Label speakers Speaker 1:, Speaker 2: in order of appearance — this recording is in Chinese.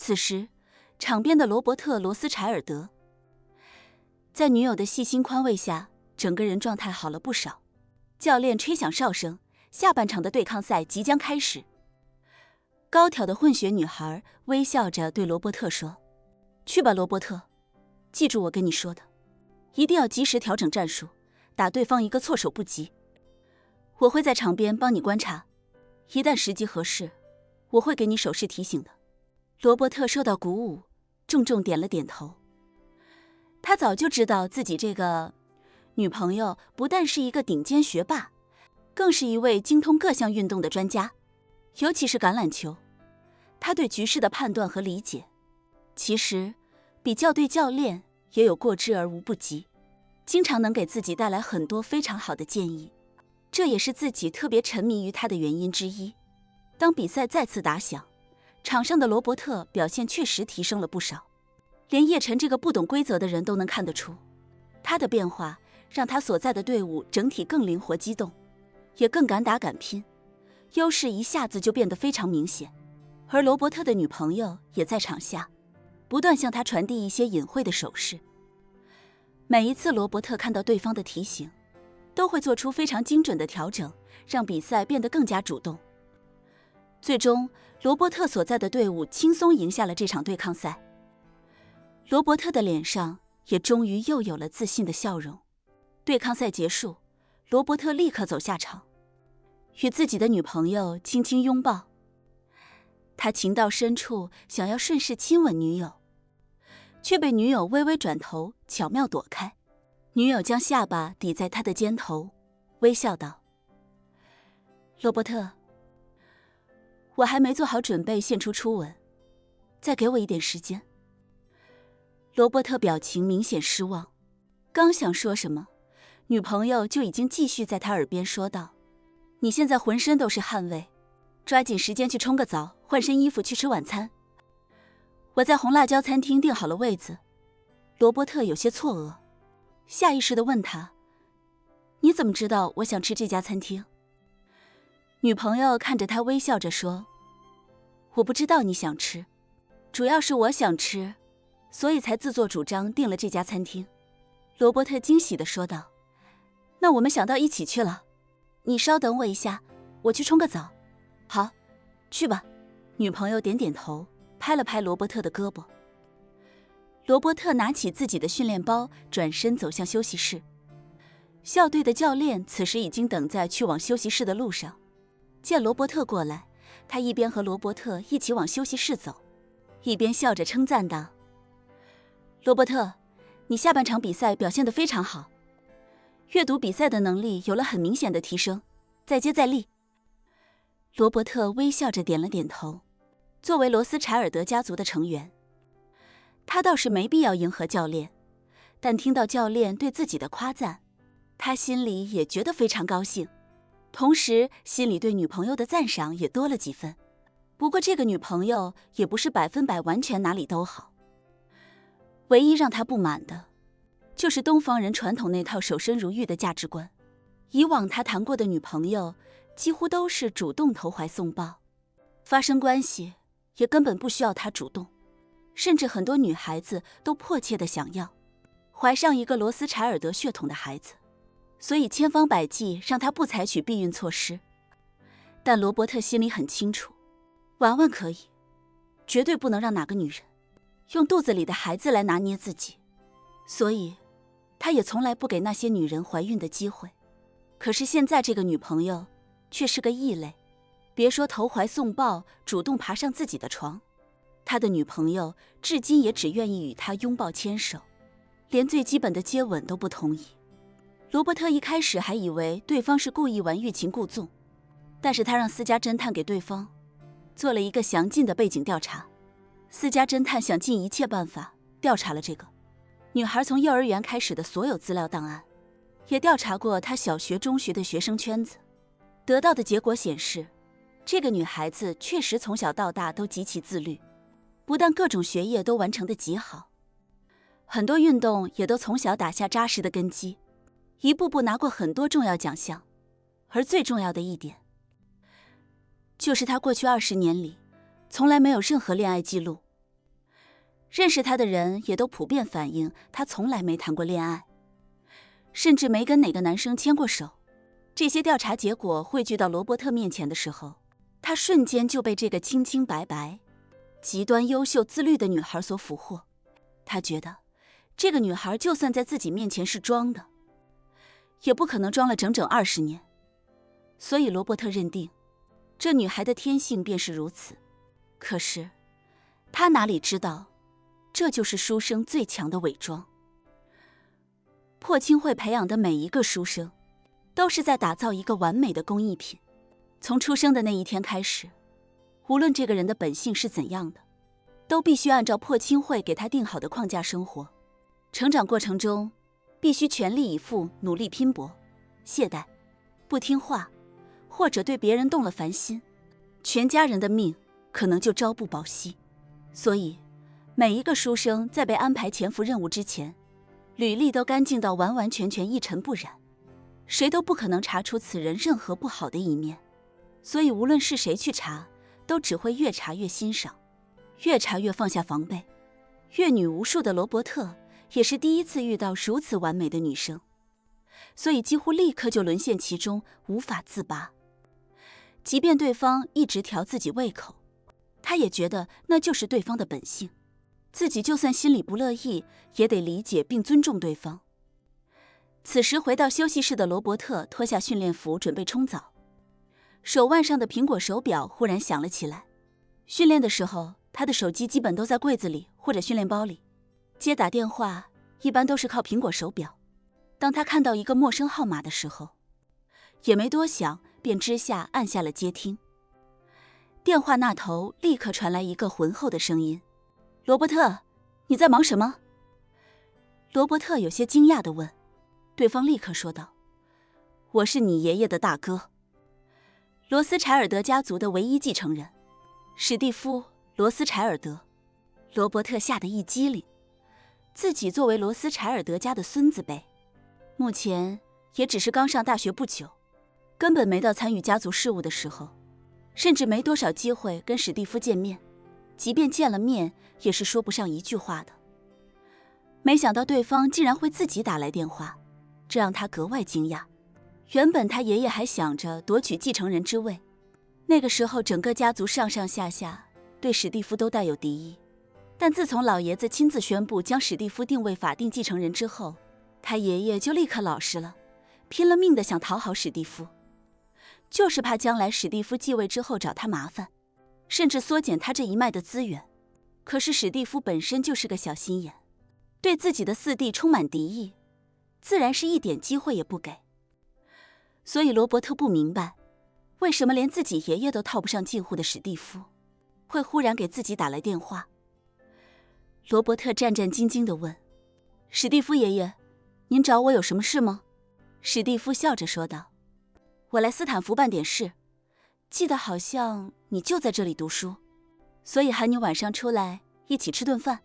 Speaker 1: 此时，场边的罗伯特·罗斯柴尔德在女友的细心宽慰下，整个人状态好了不少。教练吹响哨声，下半场的对抗赛即将开始。高挑的混血女孩微笑着对罗伯特说：“去吧，罗伯特，记住我跟你说的，一定要及时调整战术，打对方一个措手不及。我会在场边帮你观察，一旦时机合适，我会给你手势提醒的。”罗伯特受到鼓舞，重重点了点头。他早就知道自己这个女朋友不但是一个顶尖学霸，更是一位精通各项运动的专家，尤其是橄榄球。他对局势的判断和理解，其实比校对教练也有过之而无不及，经常能给自己带来很多非常好的建议，这也是自己特别沉迷于他的原因之一。当比赛再次打响，场上的罗伯特表现确实提升了不少，连叶晨这个不懂规则的人都能看得出，他的变化让他所在的队伍整体更灵活机动，也更敢打敢拼，优势一下子就变得非常明显。而罗伯特的女朋友也在场下不断向他传递一些隐晦的手势。每一次罗伯特看到对方的提醒，都会做出非常精准的调整，让比赛变得更加主动。最终，罗伯特所在的队伍轻松赢下了这场对抗赛。罗伯特的脸上也终于又有了自信的笑容。对抗赛结束，罗伯特立刻走下场，与自己的女朋友轻轻拥抱。他情到深处想要顺势亲吻女友，却被女友微微转头巧妙躲开。女友将下巴抵在他的肩头，微笑道：“罗伯特，我还没做好准备献出初吻，再给我一点时间。”罗伯特表情明显失望，刚想说什么，女朋友就已经继续在他耳边说道：“你现在浑身都是汗味，抓紧时间去冲个澡，换身衣服去吃晚餐。我在红辣椒餐厅订好了位子。”罗伯特有些错愕，下意识地问他：“你怎么知道我想吃这家餐厅？”女朋友看着他微笑着说：“我不知道你想吃，主要是我想吃，所以才自作主张订了这家餐厅。”罗伯特惊喜地说道：“那我们想到一起去了，你稍等我一下，我去冲个澡。”“好，去吧。”女朋友点点头，拍了拍罗伯特的胳膊。罗伯特拿起自己的训练包，转身走向休息室。校队的教练此时已经等在去往休息室的路上，见罗伯特过来，他一边和罗伯特一起往休息室走，一边笑着称赞道：“罗伯特，你下半场比赛表现得非常好，阅读比赛的能力有了很明显的提升，再接再厉。”罗伯特微笑着点了点头。作为罗斯柴尔德家族的成员，他倒是没必要迎合教练，但听到教练对自己的夸赞，他心里也觉得非常高兴，同时心里对女朋友的赞赏也多了几分。不过这个女朋友也不是100%完全哪里都好，唯一让他不满的，就是东方人传统那套守身如玉的价值观。以往他谈过的女朋友几乎都是主动投怀送抱，发生关系也根本不需要他主动，甚至很多女孩子都迫切地想要怀上一个罗斯柴尔德血统的孩子，所以千方百计让他不采取避孕措施。但罗伯特心里很清楚，玩玩可以，绝对不能让哪个女人用肚子里的孩子来拿捏自己，所以他也从来不给那些女人怀孕的机会。可是现在这个女朋友却是个异类，别说投怀送抱，主动爬上自己的床，他的女朋友至今也只愿意与他拥抱牵手，连最基本的接吻都不同意。罗伯特一开始还以为对方是故意玩欲擒故纵，但是他让私家侦探给对方做了一个详尽的背景调查。私家侦探想尽一切办法调查了这个女孩从幼儿园开始的所有资料档案，也调查过她小学、中学的学生圈子。得到的结果显示，这个女孩子确实从小到大都极其自律，不但各种学业都完成得极好，很多运动也都从小打下扎实的根基，一步步拿过很多重要奖项。而最重要的一点，就是她过去20年里从来没有任何恋爱记录，认识他的人也都普遍反映他从来没谈过恋爱，甚至没跟哪个男生牵过手。这些调查结果汇聚到罗伯特面前的时候，他瞬间就被这个清清白白、极端优秀自律的女孩所俘获。他觉得这个女孩就算在自己面前是装的，也不可能装了整整20年。所以罗伯特认定这女孩的天性便是如此。可是他哪里知道，这就是书生最强的伪装。破青会培养的每一个书生都是在打造一个完美的工艺品。从出生的那一天开始，无论这个人的本性是怎样的，都必须按照破青会给他定好的框架生活。成长过程中必须全力以赴，努力拼搏，懈怠、不听话，或者对别人动了凡心，全家人的命可能就朝不保夕。所以每一个书生在被安排潜伏任务之前，履历都干净到完完全全一尘不染，谁都不可能查出此人任何不好的一面。所以无论是谁去查，都只会越查越欣赏，越查越放下防备。阅女无数的罗伯特也是第一次遇到如此完美的女生，所以几乎立刻就沦陷其中，无法自拔。即便对方一直调自己胃口，他也觉得那就是对方的本性，自己就算心里不乐意，也得理解并尊重对方。此时回到休息室的罗伯特脱下训练服准备冲澡，手腕上的苹果手表忽然响了起来。训练的时候，他的手机基本都在柜子里或者训练包里，接打电话一般都是靠苹果手表。当他看到一个陌生号码的时候，也没多想，便之下按下了接听。电话那头立刻传来一个浑厚的声音：“罗伯特，你在忙什么？”罗伯特有些惊讶地问。对方立刻说道：“我是你爷爷的大哥，罗斯柴尔德家族的唯一继承人，史蒂夫·罗斯柴尔德。”罗伯特吓得一激灵，自己作为罗斯柴尔德家的孙子辈，目前也只是刚上大学不久，根本没到参与家族事务的时候，甚至没多少机会跟史蒂夫见面，即便见了面也是说不上一句话的。没想到对方竟然会自己打来电话，这让他格外惊讶。原本他爷爷还想着夺取继承人之位，那个时候整个家族上上下下对史蒂夫都带有敌意，但自从老爷子亲自宣布将史蒂夫定为法定继承人之后，他爷爷就立刻老实了，拼了命的想讨好史蒂夫，就是怕将来史蒂夫继位之后找他麻烦，甚至缩减他这一脉的资源。可是史蒂夫本身就是个小心眼，对自己的四弟充满敌意，自然是一点机会也不给。所以罗伯特不明白，为什么连自己爷爷都套不上近乎的史蒂夫，会忽然给自己打来电话。罗伯特战战兢兢地问：“史蒂夫爷爷，您找我有什么事吗？”史蒂夫笑着说道：“我来斯坦福办点事，记得好像你就在这里读书，所以喊你晚上出来一起吃顿饭。”